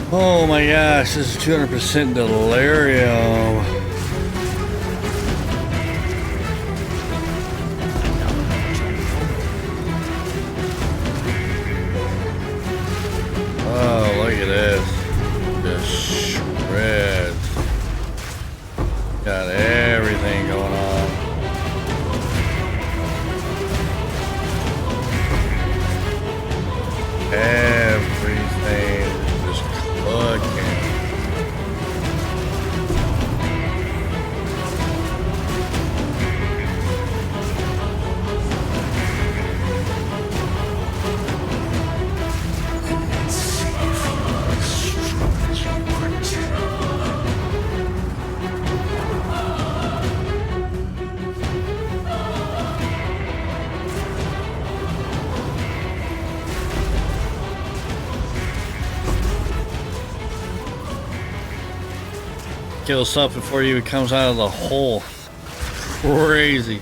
Oh my gosh, this is 200% delirium. Oh, look at this. Just shreds. Got everything going on. Everything just cooking. Kill something before you, it comes out of the hole. Crazy.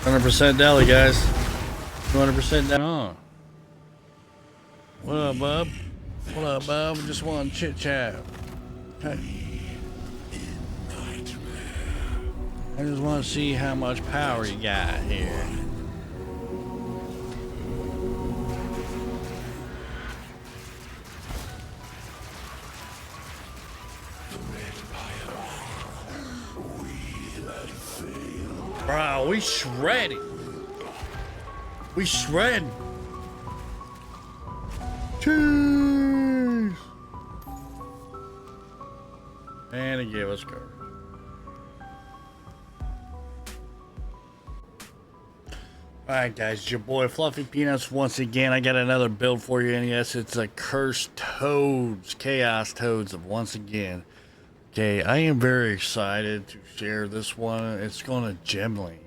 100% deli, guys. 200% down. What up, bub? What up, bub? Just want to chit chat. Hey. I just want to see how much power you got here. Bro, we shredded. We shred. Cheese. And it gave us courage. Alright guys, it's your boy Fluffy Peanuts once again. I got another build for you, and yes, it's a Cursed Toads, Chaos Toads once again. Okay, I am very excited to share this one. It's going to Gemling.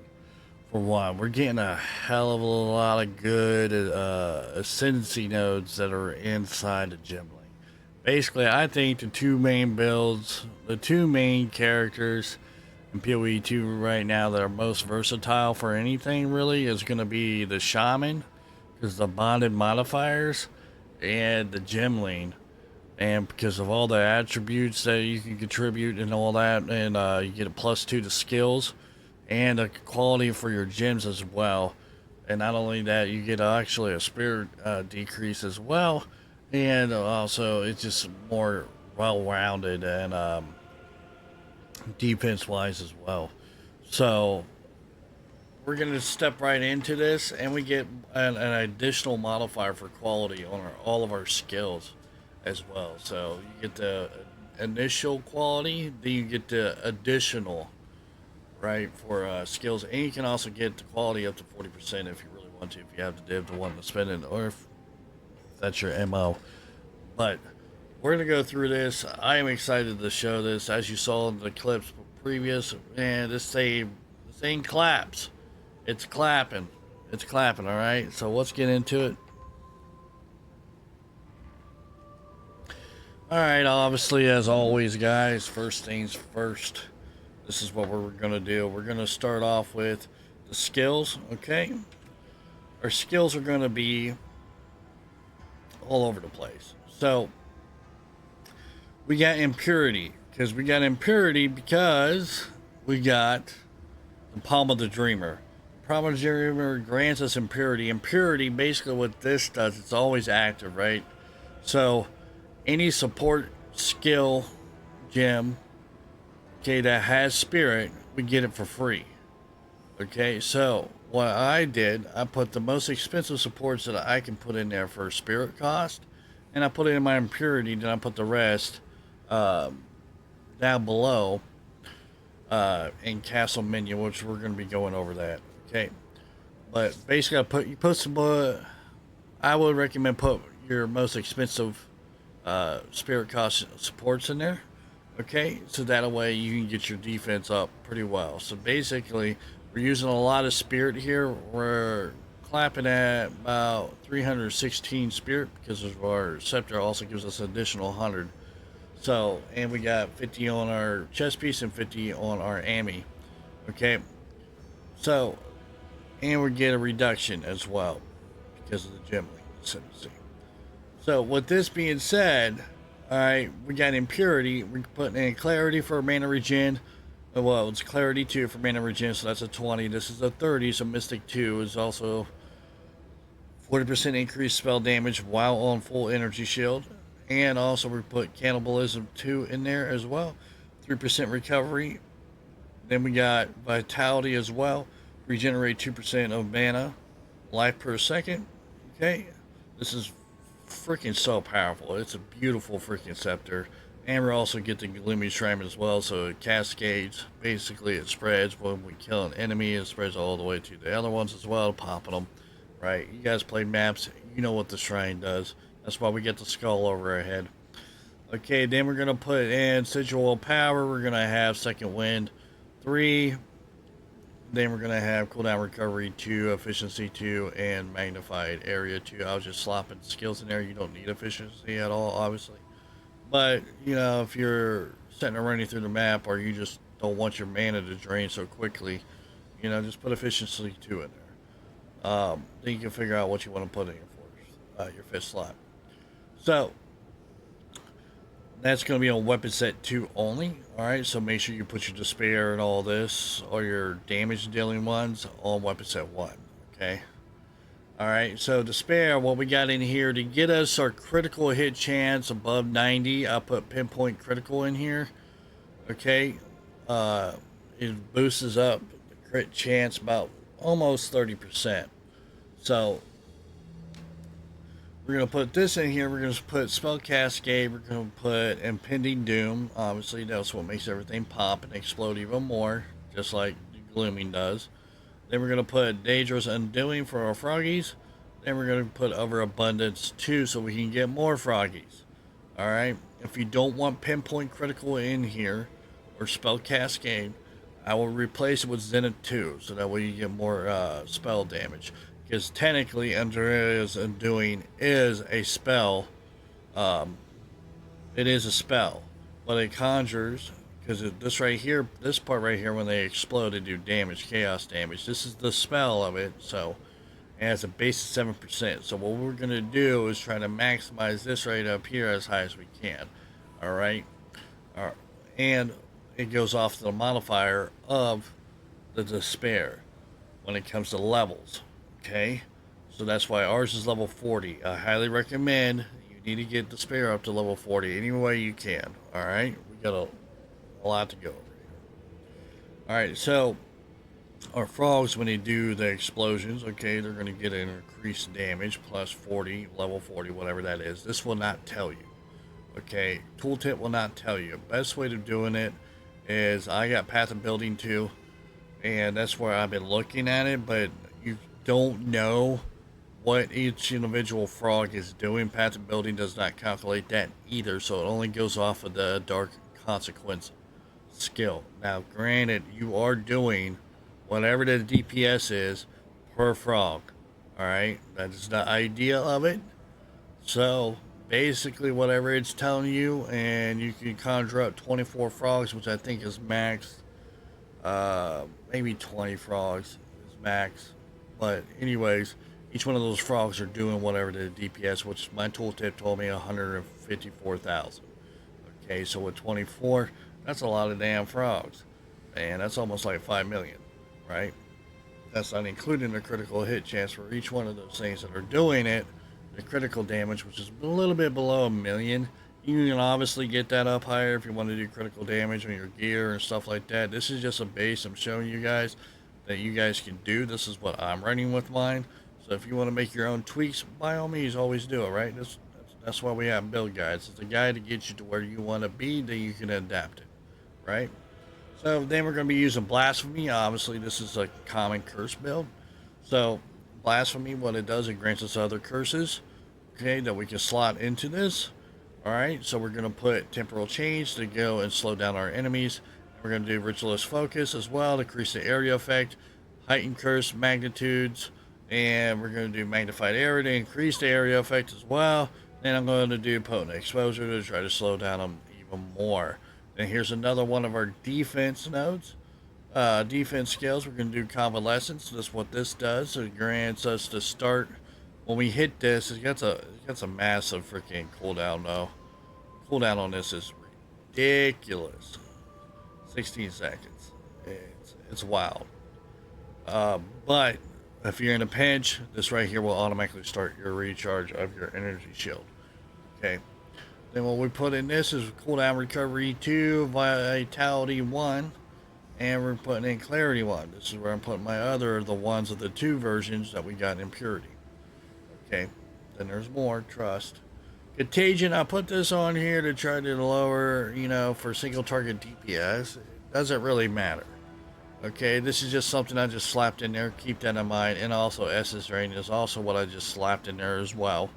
For one, we're getting a hell of a lot of good ascendancy nodes that are inside the Gemling. Basically, I think the two main builds, the two main characters in PoE 2 right now that are most versatile for anything really is going to be the Shaman, because the bonded modifiers, and the Gemling. And because of all the attributes that you can contribute and all that, and you get a +2 to skills and a quality for your gems as well. And not only that, you get actually a spirit decrease as well, and also it's just more well-rounded and defense-wise as well. So we're going to step right into this, and we get an additional modifier for quality on all of our skills as well. So you get the initial quality, then you get the additional, right, for skills, and you can also get the quality up to 40% if you really want to, if you have the div to want to spend it, or if that's your MO. But we're gonna go through this. I am excited to show this. As you saw in the clips previous, and this thing claps. It's clapping. It's clapping. All right. So let's get into it. Alright, obviously, as always, guys, first things first, this is what we're going to do. We're going to start off with the skills, okay? Our skills are going to be all over the place. So, we got impurity, because we got the Palm of the Dreamer. The Palm of the Dreamer grants us impurity. Impurity, basically what this does, it's always active, right? So any support skill gem, okay, that has spirit, we get it for free. Okay, so what I did, I put the most expensive supports that I can put in there for spirit cost, and I put it in my impurity, then I put the rest down below in castle menu, which we're going to be going over that. Okay, but basically you put some I would recommend put your most expensive spirit cost supports in there, okay, so that way you can get your defense up pretty well. So basically we're using a lot of spirit here. We're clapping at about 316 spirit because of our scepter also gives us an additional 100. So, and we got 50 on our chest piece and 50 on our Ami, okay. So, and we get a reduction as well because of the gem ascendancy. So with this being said, all right, we got impurity. We're putting in clarity for mana regen. Well, it's clarity 2 for mana regen, so that's a 20. This is a 30, so mystic 2 is also 40% increased spell damage while on full energy shield. And also we put cannibalism 2 in there as well. 3% recovery. Then we got vitality as well. Regenerate 2% of mana. Life per second. Okay. This is freaking so powerful. It's a beautiful freaking scepter. And we also get the Gloomy Shrine as well, so it cascades. Basically, it spreads when we kill an enemy. It spreads all the way to the other ones as well, popping them. Right? You guys play maps. You know what the Shrine does. That's why we get the skull over our head. Okay, then we're going to put in Sigil Power. We're going to have Second Wind 3. Then we're going to have Cooldown Recovery 2, Efficiency 2, and Magnified Area 2. I was just slopping skills in there. You don't need efficiency at all, obviously. But, you know, if you're sitting and running through the map or you just don't want your mana to drain so quickly, you know, just put Efficiency 2 in there. Then you can figure out what you want to put in your fifth slot. So, that's going to be on weapon set 2 only. Alright, so make sure you put your despair and all this, or your damage dealing ones, on weapon set 1. Okay? Alright, so despair, what we got in here to get us our critical hit chance above 90, I put pinpoint critical in here. Okay? It boosts up the crit chance about almost 30%. So, we're going to put this in here. We're going to put Spell Cascade. We're going to put Impending Doom. Obviously, that's what makes everything pop and explode even more, just like Glooming does. Then we're going to put Doedra's Undoing for our froggies. Then we're going to put Overabundance 2 so we can get more froggies. Alright? If you don't want Pinpoint Critical in here, or Spell Cascade, I will replace it with Zenith 2, so that way you get more spell damage. Because technically, Doedra's Undoing is a spell. It is a spell, but it conjures. Because this right here, this part right here, when they explode, they do damage, chaos damage. This is the spell of it, so it has a base of 7%. So what we're gonna do is try to maximize this right up here as high as we can. All right, and it goes off to the modifier of the despair when it comes to levels. Okay, so that's why ours is level 40. I highly recommend you need to get despair up to level 40 any way you can. All right, we got a lot to go over here. All right, so our frogs, when they do the explosions, okay, they're going to get an increased damage plus 40, level 40, whatever that is. This will not tell you. Okay, tooltip will not tell you. Best way of doing it is I got Path of Building 2, and that's where I've been looking at it, but you don't know what each individual frog is doing. Path of Building does not calculate that either, so it only goes off of the Dark Consequence skill. Now, granted, you are doing whatever the DPS is per frog. Alright, that is the idea of it. So, basically, whatever it's telling you, and you can conjure up 24 frogs, which I think is max. Maybe 20 frogs is max. But anyways, each one of those frogs are doing whatever the DPS, which my tooltip told me 154,000. Okay, so with 24, that's a lot of damn frogs. And that's almost like 5 million, right? That's not including the critical hit chance for each one of those things that are doing it. The critical damage, which is a little bit below 1 million. You can obviously get that up higher if you want to do critical damage on your gear and stuff like that. This is just a base I'm showing you guys that you guys can do. This is what I'm running with mine. So if you want to make your own tweaks, by all means, always do it, right? That's why we have build guides. It's a guide to get you to where you want to be, then you can adapt it, right? So then we're going to be using Blasphemy. Obviously, this is a common curse build. So Blasphemy, what it does, it grants us other curses, okay, that we can slot into this. Alright, so we're going to put Temporal Change to go and slow down our enemies. We're going to do Ritualist Focus as well to increase the area effect, Heightened Curse Magnitudes, and we're going to do Magnified Area to increase the area effect as well. Then I'm going to do Potent Exposure to try to slow down them even more. And here's another one of our defense nodes. Defense skills, we're going to do Convalescence. That's what this does. It grants us to start when we hit this, it gets a massive freaking cooldown though. Cooldown on this is ridiculous. 16 seconds. It's wild. But if you're in a pinch, this right here will automatically start your recharge of your energy shield. Okay. Then what we put in this is cooldown recovery 2, vitality 1, and we're putting in clarity 1. This is where I'm putting the ones of the 2 versions that we got in purity. Okay. Then there's more, trust. Contagion, I put this on here to try to lower, for single target DPS. It doesn't really matter. Okay, this is just something I just slapped in there. Keep that in mind. And also Essence Drain is also what I just slapped in there as well.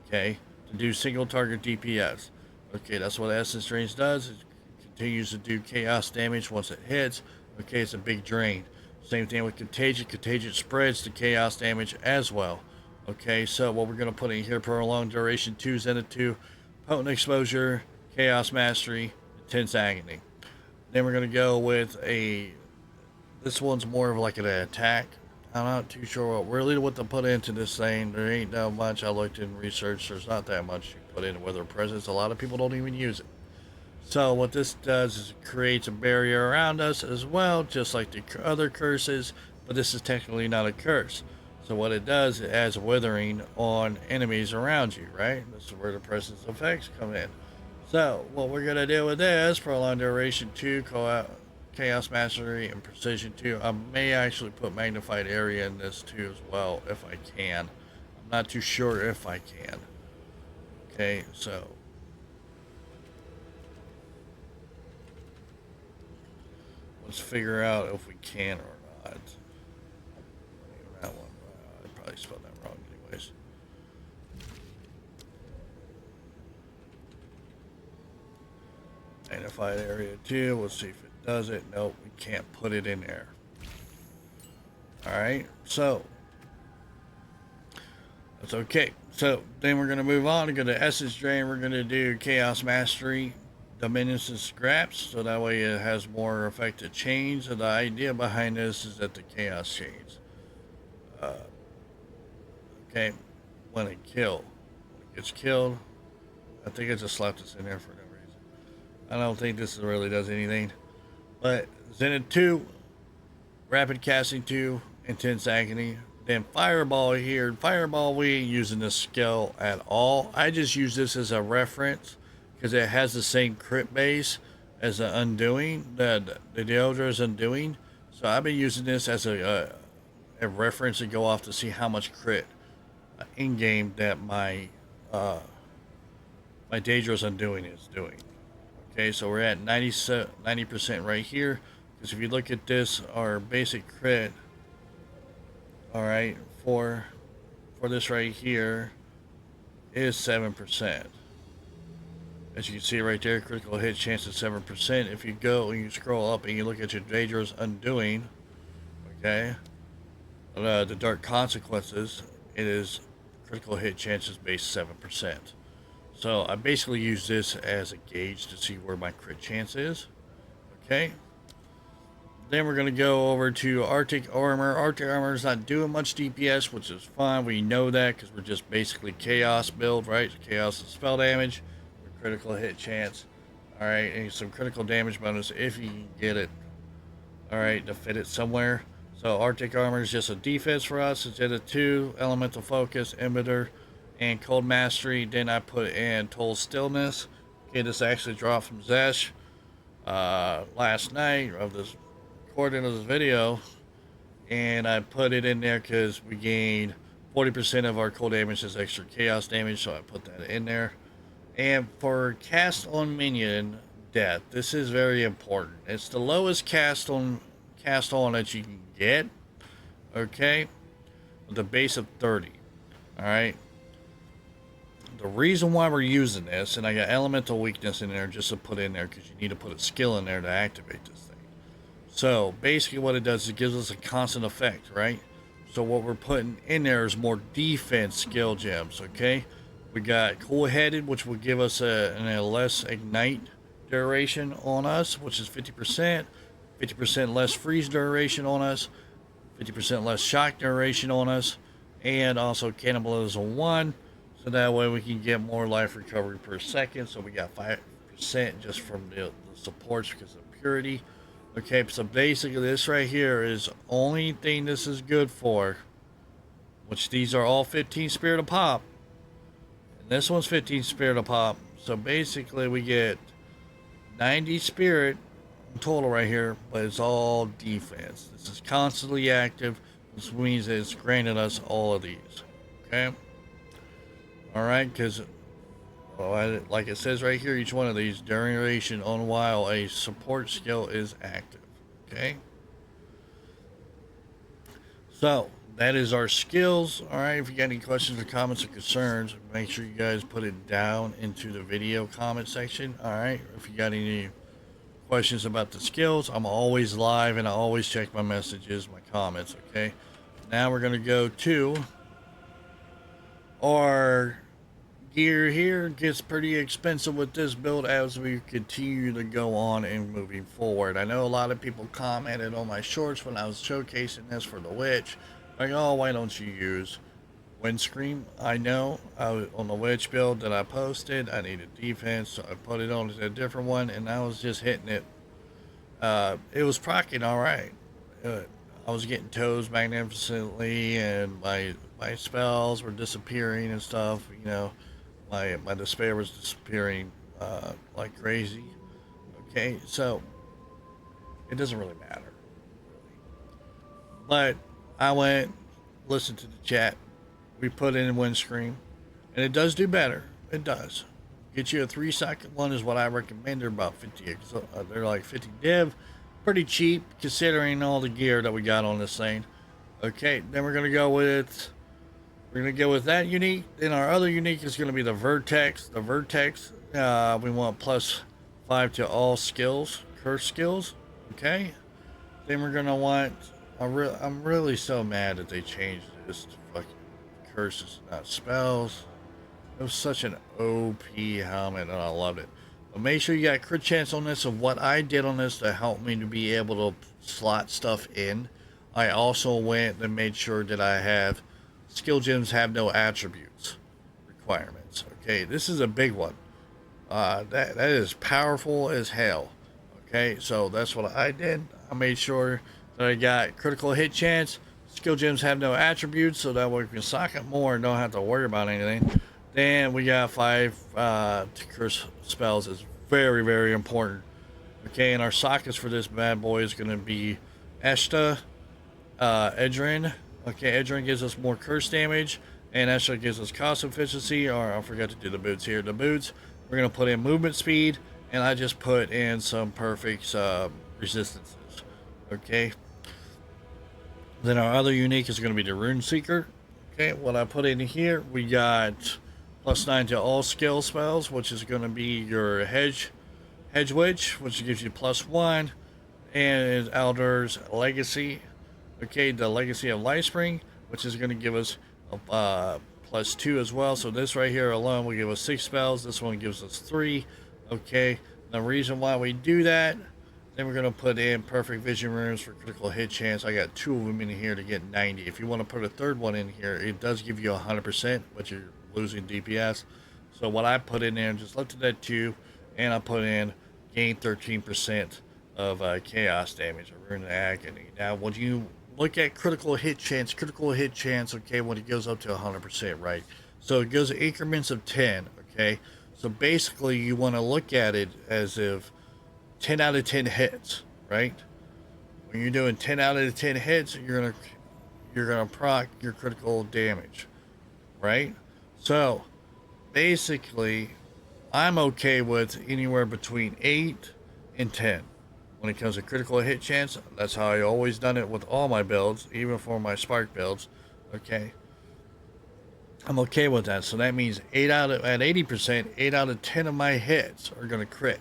Okay, to do single target DPS. Okay, that's what Essence Drain does. It continues to do chaos damage once it hits. Okay, it's a big drain. Same thing with Contagion. Contagion spreads to chaos damage as well. Okay, so what we're going to put in here, prolonged duration 2, Zenith 2, potent exposure, chaos mastery, intense agony. Then we're going to go with this one's more of like an attack. I'm not too sure what to put into this thing. There ain't that much. I looked in research. There's not that much you put in Wither Presence. A lot of people don't even use it. So what this does is it creates a barrier around us as well, just like the other curses, but this is technically not a curse. So what it does, it adds withering on enemies around you, right? This is where the presence effects come in. So what we're going to do with this, prolonged duration 2, chaos mastery, and precision 2. I may actually put magnified area in this too as well, if I can. I'm not too sure if I can. Okay, so let's figure out if we can or not. That one, I probably spelled that wrong anyways. Magnified area 2, let's see if it does it. Nope, we can't put it in there. Alright, so that's okay. So then we're going to move on to go to Essence Drain. We're going to do Chaos Mastery, Dominions and Scraps, so that way it has more effective chains. And the idea behind this is that the Chaos chains. Okay, when it gets killed, I think I just slapped this in there for no reason. I don't think this really does anything. But Zenith 2, Rapid Casting 2, Intense Agony. Then Fireball here. Fireball, we ain't using this skill at all. I just use this as a reference because it has the same crit base as the Undoing, the Doedra's Undoing. So I've been using this as a reference to go off to see how much crit in game that my Doedra's Undoing is doing. Okay, so we're at 90% right here. Because if you look at this, our basic crit, all right, for this right here is 7%. As you can see right there, critical hit chance is 7%. If you go and you scroll up and you look at your Doedra's Undoing, okay, the Dark Consequences, it is critical hit chances based 7%. So I basically use this as a gauge to see where my crit chance is. Okay. Then we're going to go over to Arctic Armor. Arctic Armor is not doing much DPS, which is fine. We know that because we're just basically Chaos build, right? Chaos is spell damage, critical hit chance. All right, and some critical damage bonus if you can get it. All right, to fit it somewhere. So Arctic Armor is just a defense for us. It's at a 2, Elemental Focus, Emitter, and Cold Mastery. Then I put in Total Stillness. Okay, this actually dropped from Zesh last night of this recording of this video, and I put it in there because we gained 40% of our cold damage as extra chaos damage, so I put that in there. And for cast on minion death, this is very important. It's the lowest cast on that you can get, okay, with a base of 30. All right, the reason why we're using this, and I got elemental weakness in there just to put in there because you need to put a skill in there to activate this thing. So basically what it does is it gives us a constant effect, right? So what we're putting in there is more defense skill gems, okay? We got Cool-Headed, which will give us a less ignite duration on us, which is 50%. 50% less freeze duration on us. 50% less shock duration on us. and also cannibalism 1. So that way we can get more life recovery per second. So we got 5% just from the supports because of purity. Okay, so basically this right here is only thing this is good for, which these are all 15 spirit of pop. And this one's 15 spirit of pop. So basically we get 90 spirit in total right here, but it's all defense. This is constantly active, which means it's granted us all of these. Okay? Alright, because like it says right here, each one of these duration on while a support skill is active. Okay? So, that is our skills. Alright, if you got any questions or comments or concerns, make sure you guys put it down into the video comment section. Alright, if you got any questions about the skills, I'm always live and I always check my messages, my comments. Okay, now we're going to go to our gear here. It gets pretty expensive with this build as we continue to go on and moving forward. I know a lot of people commented on my shorts when I was showcasing this for the witch, like, oh, why don't you use windscreen? I know on the witch build that I posted, I needed defense, so I put it on a different one, and I was just hitting it. It was proccing all right. I was getting toes magnificently, and my spells were disappearing and stuff. You know, my despair was disappearing like crazy. Okay, so it doesn't really matter, but I went listened to the chat. We put in windscreen, and it does do better. It does. Get you a 3-second one is what I recommend. They're about 50. They're like 50 div, pretty cheap considering all the gear that we got on this thing. Okay, then we're gonna go with that unique. Then our other unique is gonna be the vertex. The vertex, we want +5 to all skills, curse skills. Okay. Then we're gonna want. I'm really so mad that they changed this to fucking curses, not spells. It was such an OP helmet, and I loved it. But make sure you got crit chance on this. And what I did on this to help me to be able to slot stuff in, I also went and made sure that I have skill gems have no attributes requirements. Okay, this is a big one. That is powerful as hell. Okay, so that's what I did. I made sure that I got critical hit chance. Skill gems have no attributes, so that way we can sock it more and don't have to worry about anything. Then we got 5 to curse spells is very, very important. Okay, and our sockets for this bad boy is going to be Eshta, Edrin. Okay, Edrin gives us more curse damage, and Eshta gives us cost efficiency, or I forgot to do the boots here. The boots, we're going to put in movement speed, and I just put in some perfect resistances. Okay. Then our other unique is going to be the Rune Seeker. Okay, what I put in here, we got +9 to all skill spells, which is going to be your Hedge Witch, which gives you +1, and Elder's Legacy. Okay, the Legacy of Lightspring, which is going to give us a +2 as well. So this right here alone will give us 6 spells. This one gives us 3. Okay, the reason why we do that, then we're going to put in Perfect Vision Runes for critical hit chance. I got 2 of them in here to get 90. If you want to put a third one in here, it does give you 100%, but you're losing DPS. So what I put in there, just left it at 2, and I put in gain 13% of chaos damage, or Rune Agony. Now, when you look at critical hit chance, okay, when it goes up to 100%, right? So it goes in increments of 10, okay? So basically, you want to look at it as if 10 out of 10 hits, right? When you're doing 10 out of 10 hits, you're gonna proc your critical damage, right? So basically, I'm okay with anywhere between 8 and 10 when it comes to critical hit chance. That's how I always done it with all my builds, even for my Spark builds. Okay, I'm okay with that. So that means at 80%, 8 out of 10 of my hits are gonna crit.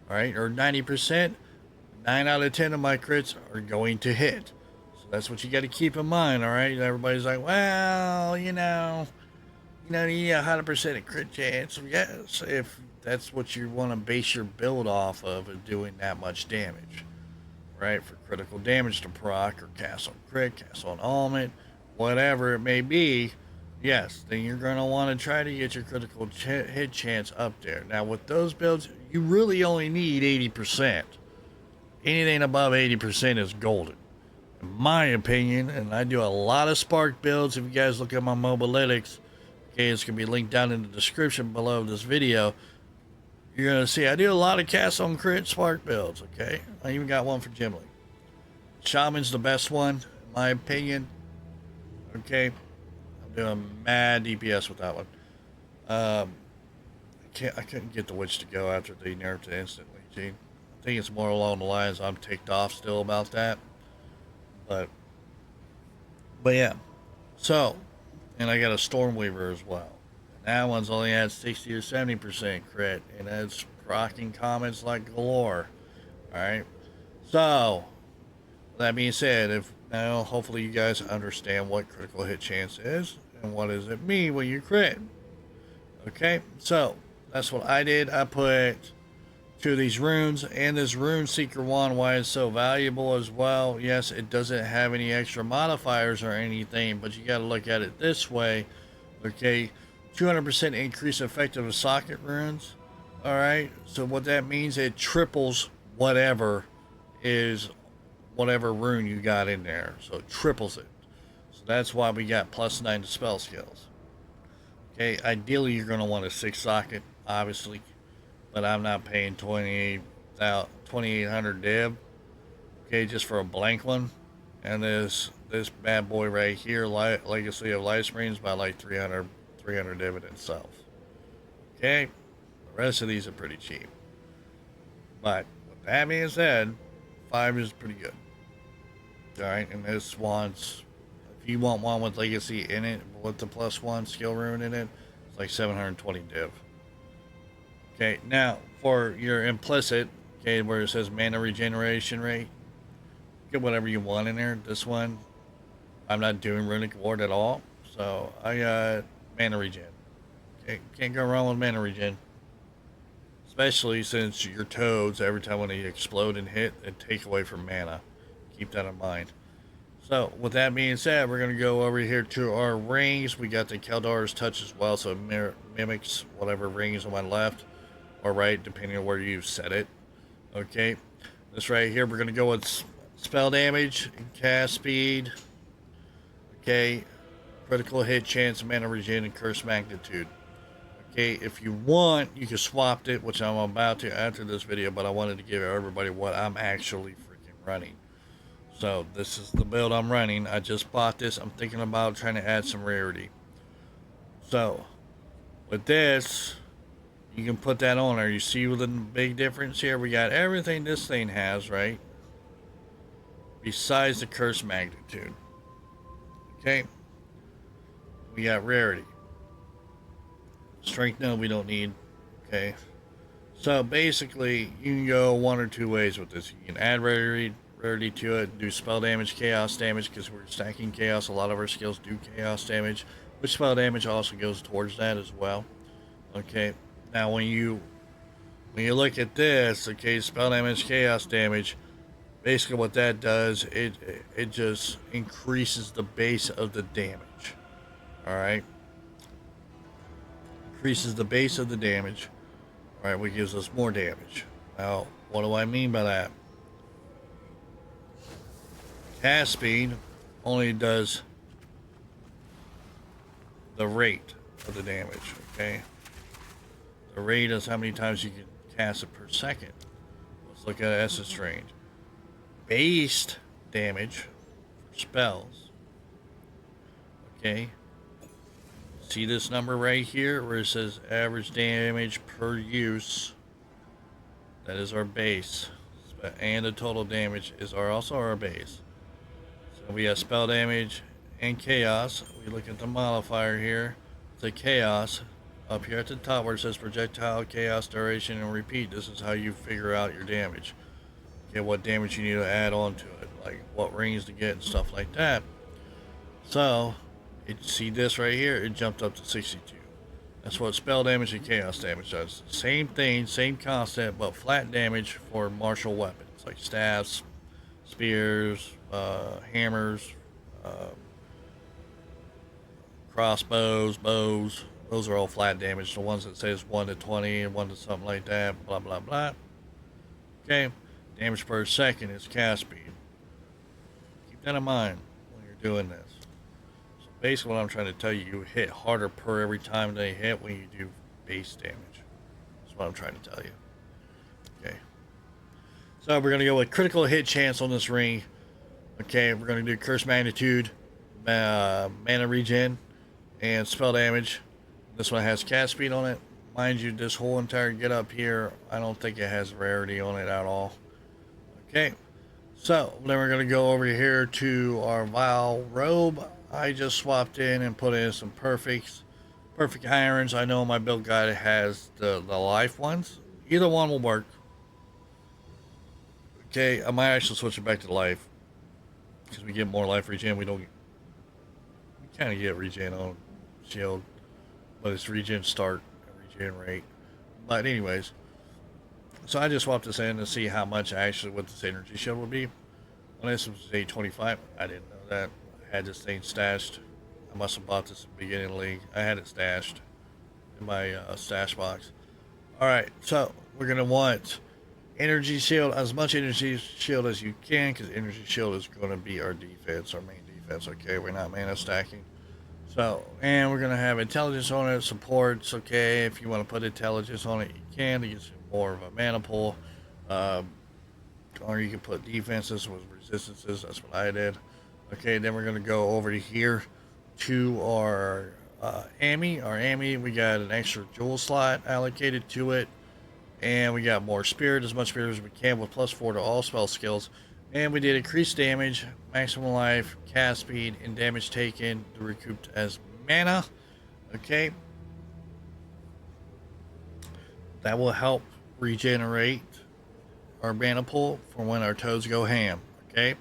All right, or 90%, 9 out of 10 of my crits are going to hit. So that's what you got to keep in mind. All right, everybody's like, well, you need 100% crit chance. Yes, if that's what you want to base your build off of doing that much damage, right? For critical damage to proc or cast on crit, cast on element, whatever it may be, yes, then you're going to want to try to get your critical hit chance up there. Now, with those builds, you really only need 80%. Anything above 80% is golden, in my opinion. And I do a lot of spark builds. If you guys look at my mobilytics, okay, it's going to be linked down in the description below this video. You're going to see I do a lot of cast on crit spark builds, okay? I even got one for Gimli. Shaman's the best one, in my opinion. Okay, I'm doing mad DPS with that one. I couldn't get the witch to go after they nerfed it instantly. Gee, I think it's more along the lines I'm ticked off still about that. But yeah. So, and I got a Stormweaver as well. And that one's only at 60 or 70% crit, and it's rocking comments like galore. All right. So, that being said, if now hopefully you guys understand what critical hit chance is and what does it mean when you crit. Okay, so that's what I did. I put 2 of these runes and this rune seeker wand. Why it's so valuable as well. Yes, it doesn't have any extra modifiers or anything, but you got to look at it this way. Okay, 200% increase effective of socket runes. All right, so what that means, it triples whatever rune you got in there, so it triples it. So that's why we got +9 to spell skills. Okay, ideally you're going to want a 6 socket, obviously, but I'm not paying 2,800 div, okay, just for a blank one. And this bad boy right here, Legacy of Light Springs, by like 300 div in itself. Okay, the rest of these are pretty cheap. But with that being said, 5 is pretty good. Alright, and this one's, if you want one with Legacy in it, with the +1 skill rune in it, it's like 720 div. Okay, now for your implicit, okay, where it says mana regeneration rate, get whatever you want in there. This one, I'm not doing runic ward at all, so I got mana regen. Okay, can't go wrong with mana regen. Especially since your toads, every time when they explode and hit, it take away from mana. Keep that in mind. So, with that being said, we're going to go over here to our rings. We got the Keldar's Touch as well, so it mimics whatever rings on my left or right, depending on where you set it. Okay, this right here, we're going to go with spell damage, cast speed, okay, critical hit chance, mana regen, and curse magnitude. Okay, if you want, you can swap it, which I'm about to after this video, but I wanted to give everybody what I'm actually freaking running. So this is the build I'm running. I just bought this. I'm thinking about trying to add some rarity. So with this, you can put that on there. You see the big difference here? We got everything this thing has, right? Besides the curse magnitude. Okay. We got rarity. Strength, no, we don't need. Okay. So basically, you can go 1 or 2 ways with this. You can add rarity to it, do spell damage, chaos damage, because we're stacking chaos. A lot of our skills do chaos damage, which spell damage also goes towards that as well. Okay, now when you look at this, okay, spell damage, chaos damage, basically what that does, it just increases the base of the damage. All right, increases the base of the damage. All right, which gives us more damage. Now, what do I mean by that? Cast speed only does the rate of the damage, okay? The rate is how many times you can cast it per second. Let's look at essence range. Base damage for spells, okay? See this number right here where it says average damage per use? That is our base. And the total damage is also our base. We have spell damage and chaos. We look at the modifier here. The chaos up here at the top where it says projectile, chaos, duration, and repeat. This is how you figure out your damage. Okay, what damage you need to add on to it, like what rings to get and stuff like that. So, see this right here? It jumped up to 62. That's what spell damage and chaos damage does. Same thing, same concept, but flat damage for martial weapons like staffs, spears, hammers, crossbows, bows. Those are all flat damage. The ones that says 1 to 20 and 1 to something like that. Blah, blah, blah. Okay. Damage per second is cast speed. Keep that in mind when you're doing this. So basically what I'm trying to tell you, you hit harder per every time they hit when you do base damage. That's what I'm trying to tell you. Okay. So we're going to go with critical hit chance on this ring. Okay, we're going to do curse magnitude, mana regen, and spell damage. This one has cast speed on it. Mind you, this whole entire get up here, I don't think it has rarity on it at all. Okay, so then we're going to go over here to our Vile Robe. I just swapped in and put in some perfect irons. I know my build guide has the life ones. Either one will work. Okay, I might actually switch it back to life, because we get more life regen. We kind of get regen on shield, but it's regen start and regen rate. But anyways, so I just swapped this in to see how much actually what this energy shield would be. Well, this was 825. I didn't know that. I had this thing stashed. I must have bought this at the beginning of the league. I had it stashed in my stash box. Alright, so we're going to want energy shield, as much energy shield as you can, because energy shield is going to be our defense, our main defense. Okay, we're not mana stacking. So, and we're going to have intelligence on it, supports. Okay, if you want to put intelligence on it, you can to get more of a mana pool. Or you can put defenses with resistances. That's what I did. Okay, then we're going to go over to here to our AMI. Our AMI, we got an extra jewel slot allocated to it. And we got more spirit, as much spirit as we can, with +4 to all spell skills. And we did increased damage, maximum life, cast speed, and damage taken to recouped as mana. Okay. That will help regenerate our mana pool for when our toads go ham. Okay.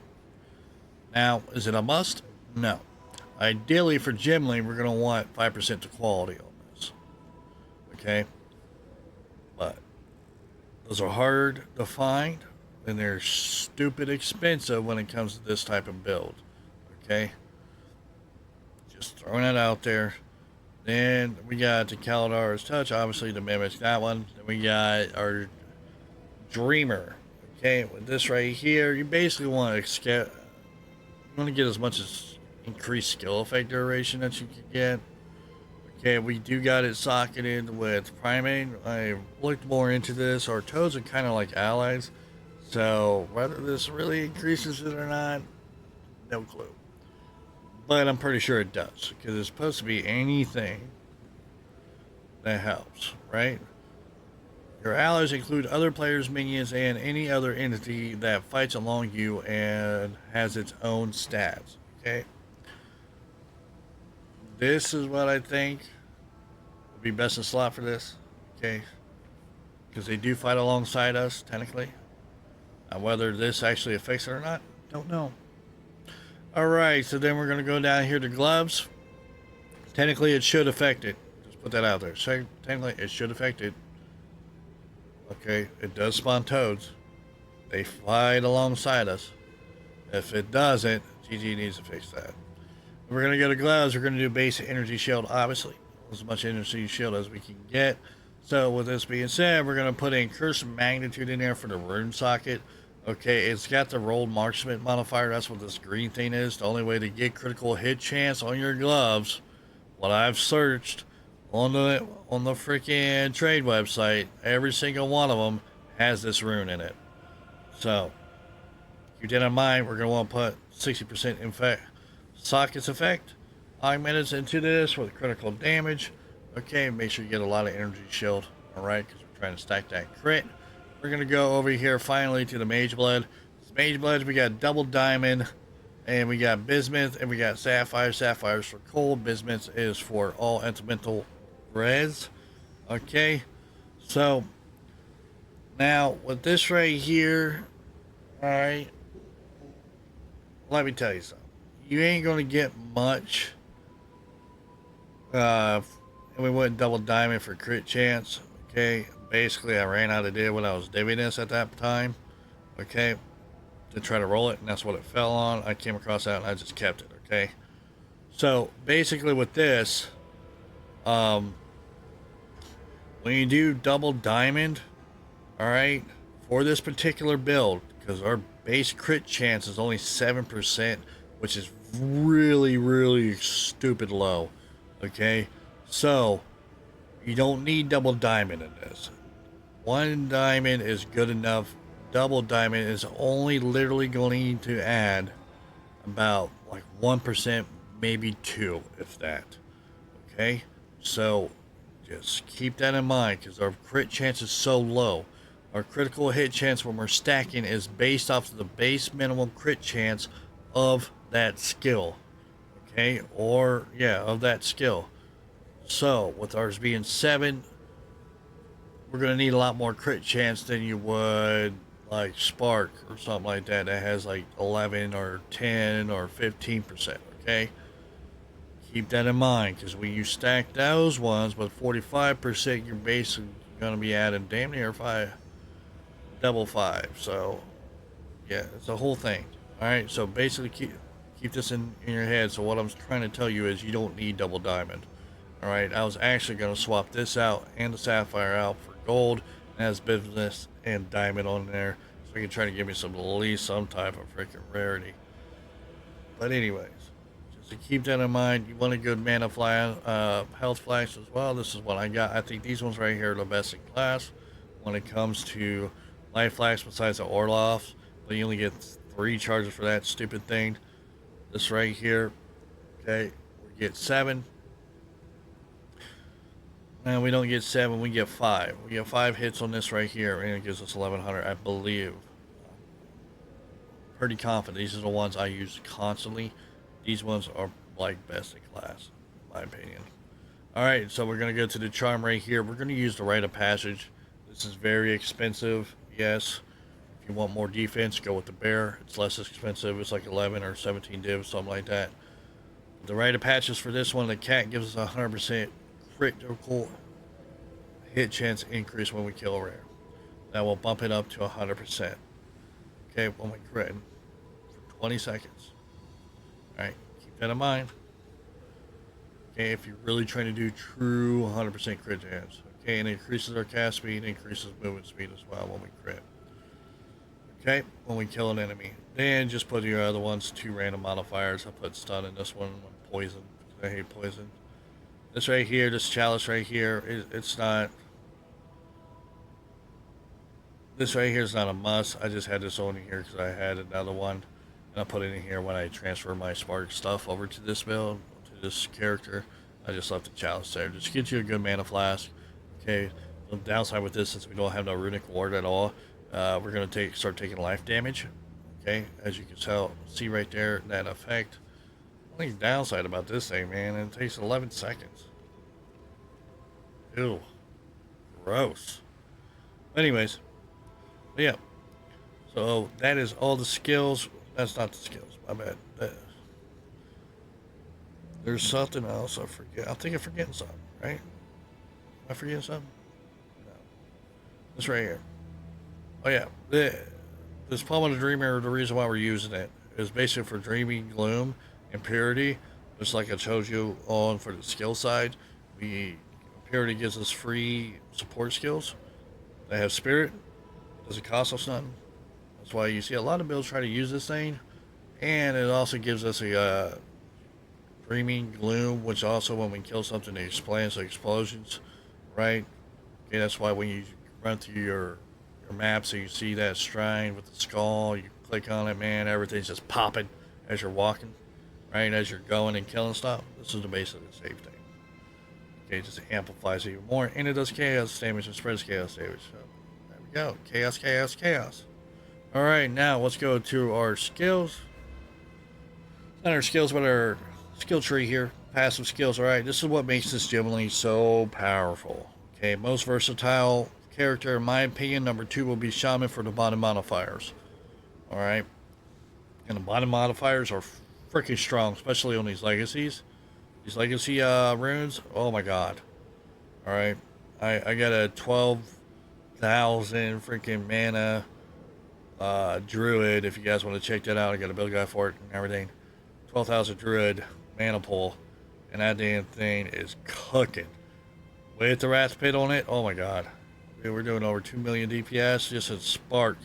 Now, is it a must? No. Ideally, for gem lane, we're going to want 5% to quality on this. Okay. But those are hard to find, and they're stupid expensive when it comes to this type of build. Okay? Just throwing it out there. Then we got the Kaladar's Touch, obviously to mimic that one. Then we got our Dreamer. Okay, with this right here, you basically want to get as much as increased skill effect duration that you can get. Okay, we do got it socketed with Primate. I looked more into this. Our toads are kind of like allies. So, whether this really increases it or not, no clue. But I'm pretty sure it does. Because it's supposed to be anything that helps, right? Your allies include other players, minions, and any other entity that fights along you and has its own stats. Okay? This is what I think would be best in slot for this. Okay? Because they do fight alongside us, technically. Whether this actually affects it or not, don't know. Alright, so then we're going to go down here to gloves. Technically, it should affect it. Just put that out there. So, technically, it should affect it. Okay, it does spawn toads. They fight alongside us. If it doesn't, GG needs to fix that. We're going to go to gloves. We're going to do basic energy shield, obviously. As much energy shield as we can get. So, with this being said, we're going to put in curse magnitude in there for the rune socket. Okay, it's got the rolled marksman modifier. That's what this green thing is. The only way to get critical hit chance on your gloves, what I've searched on the freaking trade website, every single one of them has this rune in it. So, keep that in mind. We're going to want to put 60% sockets effect augmented into this with critical damage. Okay, make sure you get a lot of energy shield. Alright, because we're trying to stack that crit. We're going to go over here finally to the Mage Blood. Mage Blood, we got double diamond, and we got bismuth, and we got sapphire. Sapphires for cold, bismuth is for all elemental res. Okay, so now with this right here, alright, let me tell you something. You ain't going to get much, and we went double diamond for crit chance. Okay, basically I ran out of deal when I was divvying this at that time. Okay, to try to roll it, and that's what it fell on. I came across that and I just kept it. Okay, So basically with this, um, when you do double diamond, all right, for this particular build, because our base crit chance is only 7%, which is really, really stupid low. Okay, so you don't need double diamond in this. One diamond is good enough. Double diamond is only literally going to add about like 1%, maybe 2, if that. Okay, so just keep that in mind because our crit chance is so low. Our critical hit chance when we're stacking is based off of the base minimum crit chance of that skill. Okay, or yeah, of that skill. So with ours being 7, we're gonna need a lot more crit chance than you would like Spark or something like that that has like 11 or 10 or 15%. Okay, keep that in mind because when you stack those ones with 45%, you're basically gonna be adding damn near double 5. So yeah, it's a whole thing. All right, so basically keep this in your head. So what I'm trying to tell you is you don't need double diamond. All right, I was actually going to swap this out and the sapphire out for gold as business and diamond on there, so you can try to give me some at least some type of freaking rarity. But anyways, just to keep that in mind, you want a good mana health flash as well. This is what I got. I think these ones right here are the best in class when it comes to life flash besides the Orloffs. But you only get 3 charges for that stupid thing. This right here, okay, we get 7. And we don't get 7, we get 5. We get 5 hits on this right here, and it gives us 1100, I believe. Pretty confident. These are the ones I use constantly. These ones are like best in class, in my opinion. Alright, so we're going to go to the charm right here. We're going to use the rite of passage. This is very expensive, yes. If you want more defense, go with the bear. It's less expensive. It's like 11 or 17 divs, something like that. The rite of passage for this one, the cat gives us 100% critical hit chance increase when we kill a rare. That will bump it up to 100%. Okay, when we crit for 20 seconds. Alright, keep that in mind. Okay, if you're really trying to do true 100% crit chance. Okay, and it increases our cast speed, increases movement speed as well when we crit. Okay, when we kill an enemy. Then just put your other ones, 2 random modifiers. I put stun in this one, poison, because I hate poison. This right here, this chalice right here, it's not... This right here is not a must. I just had this on here because I had another one. And I put it in here when I transfer my Spark stuff over to this build, to this character. I just left the chalice there. Just get you a good mana flask. Okay, the downside with this, since we don't have no runic ward at all, we're going to start taking life damage. Okay, as you can see right there, that effect. The only downside about this thing, man, it takes 11 seconds. Ew. Gross. Anyways, yeah. So that is all the skills. That's not the skills. My bad. There's something else I forget. I think I'm forgetting something, right? Am I forgetting something? No. This right here. Oh yeah. This Palm of the Dreamer, the reason why we're using it is basically for dreaming, gloom, and purity. Just like I showed you on for the skill side. Purity gives us free support skills. They have spirit. Doesn't cost us nothing. That's why you see a lot of builds try to use this thing. And it also gives us a dreaming gloom, which also when we kill something it explains the explosions, right? Okay, that's why when you run through your map, so you see that shrine with the skull, you click on it, man, everything's just popping as you're walking, right? As you're going and killing stuff. This is the base of the save thing. Okay, it just amplifies it even more, and it does chaos damage and spreads chaos damage. So there we go. Chaos, chaos, chaos. Alright, now let's go to our skills. Not our skills, but our skill tree here. Passive skills. Alright, this is what makes this Gemini so powerful. Okay, most versatile character, in my opinion. Number 2 will be Shaman for the bottom modifiers. Alright. And the bottom modifiers are freaking strong, especially on these legacies. These legacy runes, oh my god. Alright. I got a 12,000 freaking mana druid. If you guys want to check that out, I got a build guide for it and everything. 12,000 druid mana pool, and that damn thing is cooking. With the Wrath Pit on it, oh my god. We're doing over 2 million DPS, just a spark.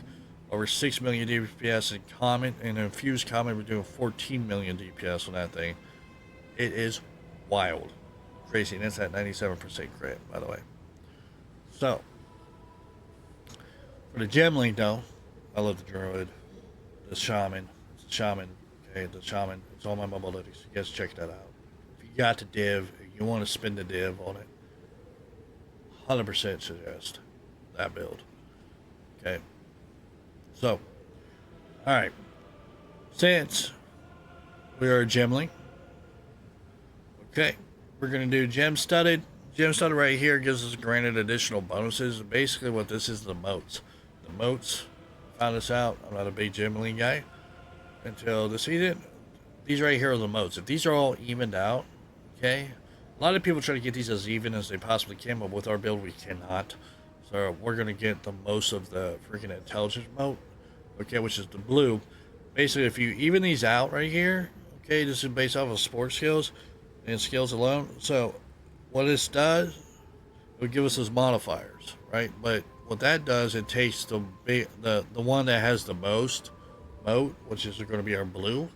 Over 6 million DPS in common, and infused common, we're doing 14 million DPS on that thing. It is wild. Crazy, and it's at 97% crit, by the way. So, for the gem link, though, I love the druid, the shaman, okay, the shaman. It's all my mobilities. You guys check that out. If you got the div, you want to spend the div on it, 100% suggest that build. Okay. So, all right. Since we are a gem link, okay, we're gonna do gem studded. Gem studded right here gives us granted additional bonuses. Basically, what this is, the moats. The moats. Found this out. I'm not a big gem link guy until this season. These right here are the moats. If these are all evened out, okay. A lot of people try to get these as even as they possibly can, but with our build, we cannot. So we're gonna get the most of the freaking intelligence moat, okay, which is the blue. Basically, if you even these out right here, okay, this is based off of sports skills and skills alone. So what this does, it would give us those modifiers, right? But what that does, it takes the one that has the most moat, which is going to be our blue,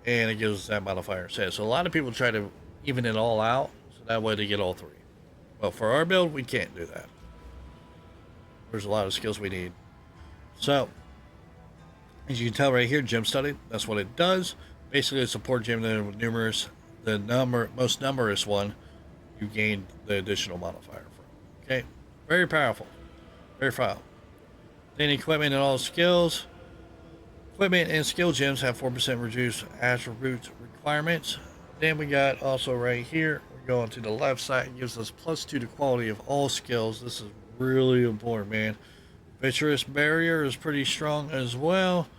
and it gives us that modifier instead. So a lot of people try to even it all out, so that way they get all three. Well, for our build, we can't do that. There's a lot of skills we need. So, as you can tell right here, gem study, that's what it does. Basically, it's support gem the most numerous one, you gain the additional modifier from. Okay, very powerful, very powerful. Then equipment and all skills. Equipment and skill gems have 4% reduced attribute requirements. Then we got also right here, we're going to the left side, it gives us +2 to quality of all skills. This is really important, man. Vitreous Barrier is pretty strong as well.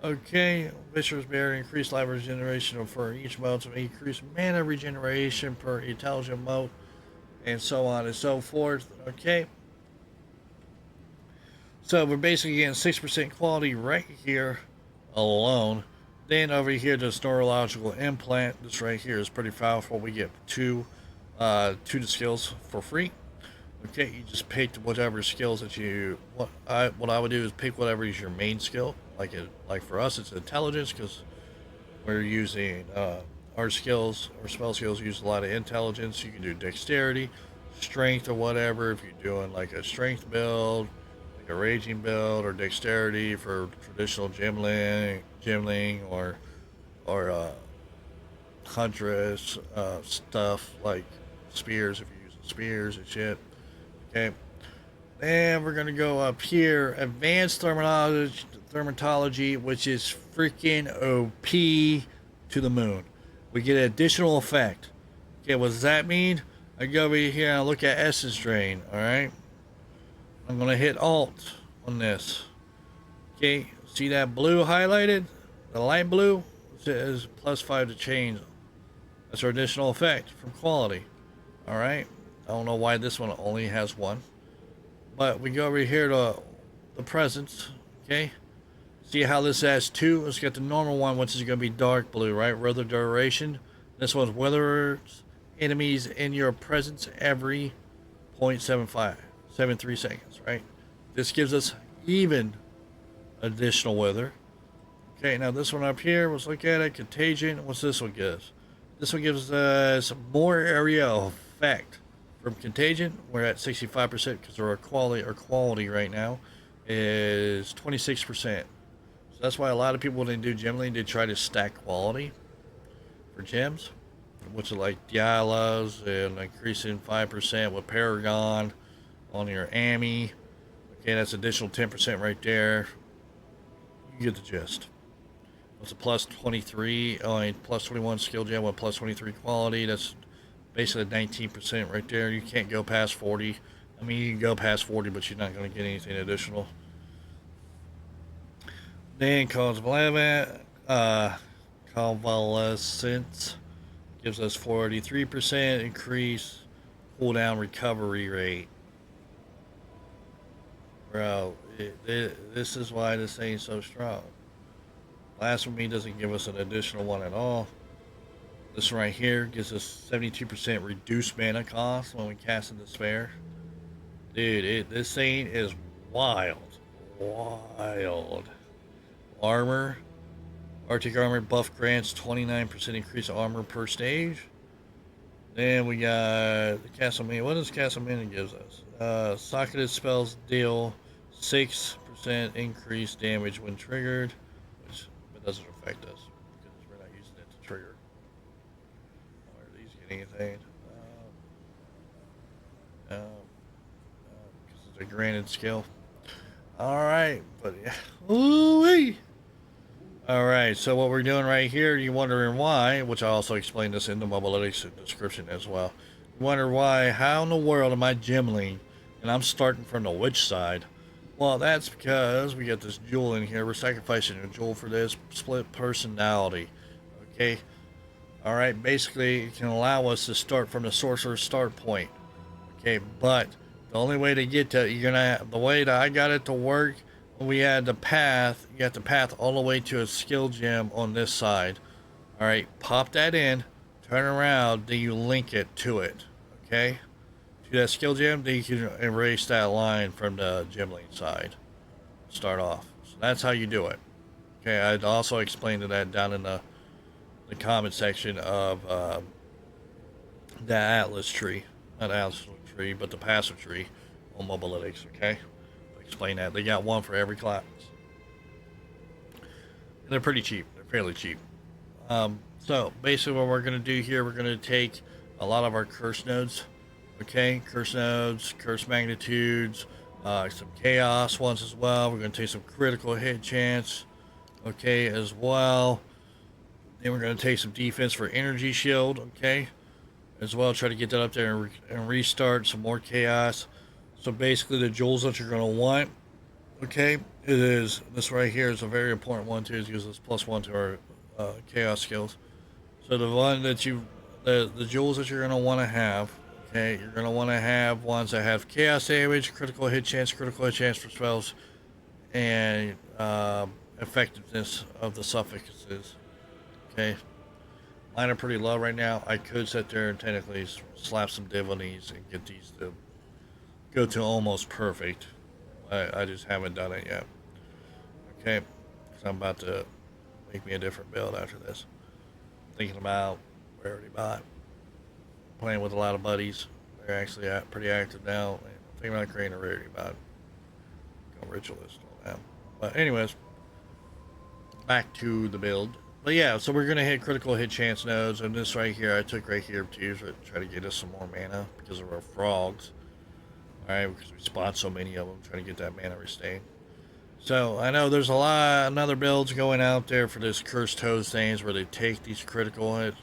Okay, Vitreous Barrier, increased life regeneration for each mode, to increase mana regeneration per intelligent mode, and so on and so forth. Okay, so we're basically getting 6% quality right here alone. Then over here, this neurological implant, this right here is pretty powerful. We get two to skills for free. Okay, you just pick whatever skills that you. What I would do is pick whatever is your main skill. Like for us, it's intelligence because we're using our skills, our spell skills use a lot of intelligence. You can do dexterity, strength, or whatever. If you're doing like a strength build, like a raging build, or dexterity for traditional gymling, or huntress stuff like spears if you're using spears and shit. Okay, and we're gonna go up here, advanced thermatology, which is freaking OP to the moon. We get an additional effect. Okay, what does that mean? I go over here and I look at essence drain. All right, I'm gonna hit Alt on this. Okay, see that blue highlighted? The light blue says +5 to change. That's our additional effect from quality. All right. I don't know why this one only has one. But we go over here to the presence. Okay. See how this has two? Let's get the normal one, which is going to be dark blue, right? Weather duration. This one's weathers enemies in your presence every 0.73 seconds, right? This gives us even additional weather. Okay, now this one up here, let's look at it. Contagion. What's this one give us? This one gives us more area effect. From contagion, we're at 65% because our quality right now is 26%. So that's why a lot of people, when they do gem lane, they try to stack quality for gems, which are like Dialas and increasing 5% with Paragon on your Ami. Okay, that's additional 10% right there. You get the gist. It's a +23, +21 skill gem with +23 quality. That's basically 19% right there. You can't go past 40. I mean, you can go past 40, but you're not going to get anything additional. Then convalescence gives us 43% increase cooldown recovery rate. Bro, this is why this thing's so strong. Blasphemy doesn't give us an additional one at all. This right here gives us 72% reduced mana cost when we cast in Despair. Dude, this thing is wild. Wild. Armor. Arctic Armor buff grants 29% increase armor per stage. Then we got the Castle Minion. What does Castle Minion gives us? Socketed spells deal 6% increased damage when triggered, which it doesn't affect us because we're not using it to trigger. Are these getting anything? Because it's a granted skill. Alright, but yeah. Ooh-wee! Alright, so what we're doing right here, you're wondering why, which I also explained this in the mobility description as well. You wonder why, how in the world am I gemmling and I'm starting from the witch side? Well, that's because we got this jewel in here. We're sacrificing a jewel for this split personality. Okay? Alright, basically, it can allow us to start from the sorcerer's start point. Okay, but the only way to get to the way that I got it to work, we had the path. You got the path all the way to a skill gem on this side. All right, pop that in, turn around, then you link it to it. Okay, to that skill gem, then you can erase that line from the gem link side. Start off. So that's how you do it. Okay, I'd also explained that down in the comment section of the Atlas tree, not Atlas tree, but the passive tree on Mobilytics. Okay, explain that. They got one for every class. And they're pretty cheap. They're fairly cheap. So basically, what we're going to do here, we're going to take a lot of our curse nodes. Okay, curse nodes, curse magnitudes, some chaos ones as well. We're going to take some critical hit chance. Okay, as well. Then we're going to take some defense for energy shield. Okay, as well. Try to get that up there and restart some more chaos. So basically, the jewels that you're going to want. Okay, it is this right here is a very important one too. It gives us +1 to our chaos skills. So the one that the jewels that you're gonna want to have. Okay, you're gonna want to have ones that have chaos damage, critical hit chance for spells, and effectiveness of the suffixes. Okay, mine are pretty low right now. I could sit there and technically slap some div on these and get these to go to almost perfect. I just haven't done it yet. Okay, so I'm about to make me a different build after this. Thinking about we already bought. Playing with a lot of buddies. They're actually pretty active now. I'm thinking about creating a rarity bot. Go ritualist on that. But anyways, back to the build. But yeah, so we're gonna hit critical hit chance nodes, and this right here I took right here to try to get us some more mana because of our frogs. Alright, because we spawned so many of them, trying to get that mana restraint. So I know there's a lot of other builds going out there for this cursed toes things where they take these critical hits,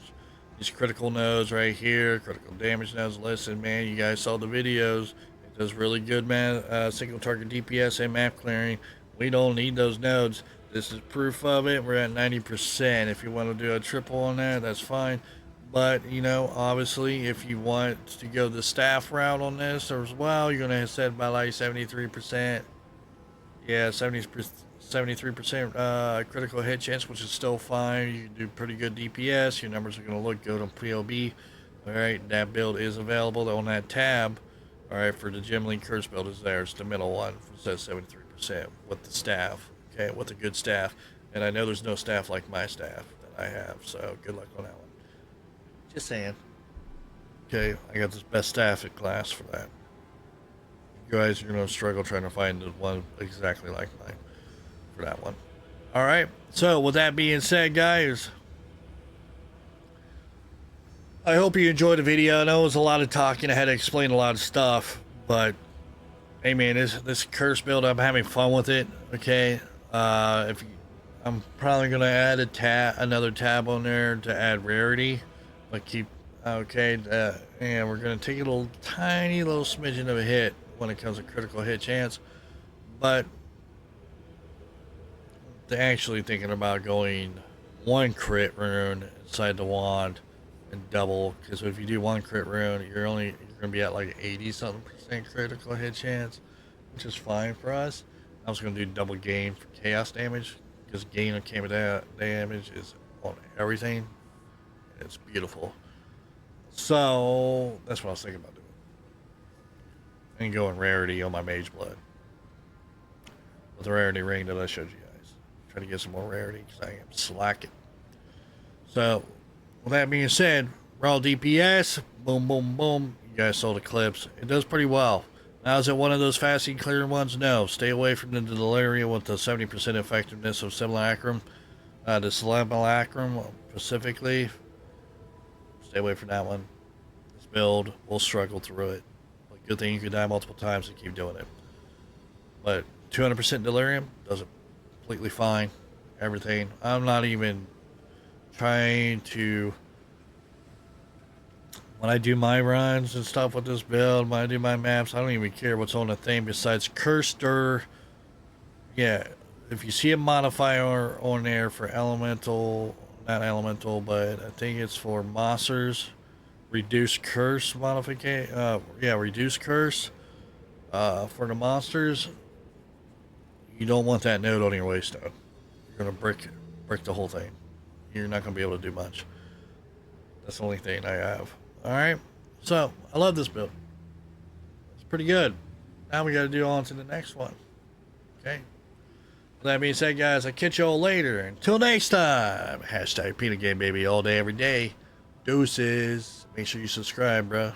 these critical nodes right here, critical damage nodes. Listen, man, you guys saw the videos. It does really good, man. Single target DPS and map clearing. We don't need those nodes. This is proof of it. We're at 90%. If you want to do a triple on that, that's fine. But, you know, obviously, if you want to go the staff route on this as well, you're going to set by like 73%. Yeah, 73% critical hit chance, which is still fine. You can do pretty good DPS. Your numbers are going to look good on PoE. Alright, that build is available on that tab. Alright, for the Gem Link Curse build is there. It's the middle one. It says 73% with the staff. Okay, with the good staff. And I know there's no staff like my staff that I have, so good luck on that one. Just saying. Okay, I got this best staff at class for that. You guys are going to struggle trying to find the one exactly like mine for that one. Alright, so with that being said, guys, I hope you enjoyed the video. I know it was a lot of talking. I had to explain a lot of stuff, but hey man, this curse build, I'm having fun with it. Okay, I'm probably going to add another tab on there to add rarity. But keep okay, and we're gonna take a tiny little smidgen of a hit when it comes to critical hit chance, but they're actually thinking about going one crit rune inside the wand and double, because if you do one crit rune, you're gonna be at like 80-something% critical hit chance, which is fine for us. I was gonna do double gain for chaos damage, because gain of chaos damage is on everything. It's beautiful. So that's what I was thinking about doing. And going rarity on my mage blood with the rarity ring that I showed you guys. Try to get some more rarity because I am slacking. So with that being said, raw DPS, boom, boom, boom. You guys saw the clips. It does pretty well. Now, is it one of those fasting clear ones? No. Stay away from the delirium with the 70% effectiveness of simulacrum. The simulacrum specifically. Stay away from that one. This build will struggle through it. But good thing you can die multiple times and keep doing it. But 200% delirium does it completely fine. Everything. I'm not even trying to, when I do my runs and stuff with this build, when I do my maps, I don't even care what's on the thing besides cursed or, yeah, if you see a modifier on there for elemental, not elemental, but I think it's for monsters, reduced curse modification, reduced curse for the monsters, you don't want that node on your waystone. You're going to brick the whole thing. You're not going to be able to do much. That's the only thing I have. Alright, so I love this build. It's pretty good. Now we got to do on to the next one. Okay. With that being said, guys, I'll catch y'all later. Until next time, hashtag peanut game baby all day, every day. Deuces. Make sure you subscribe, bro.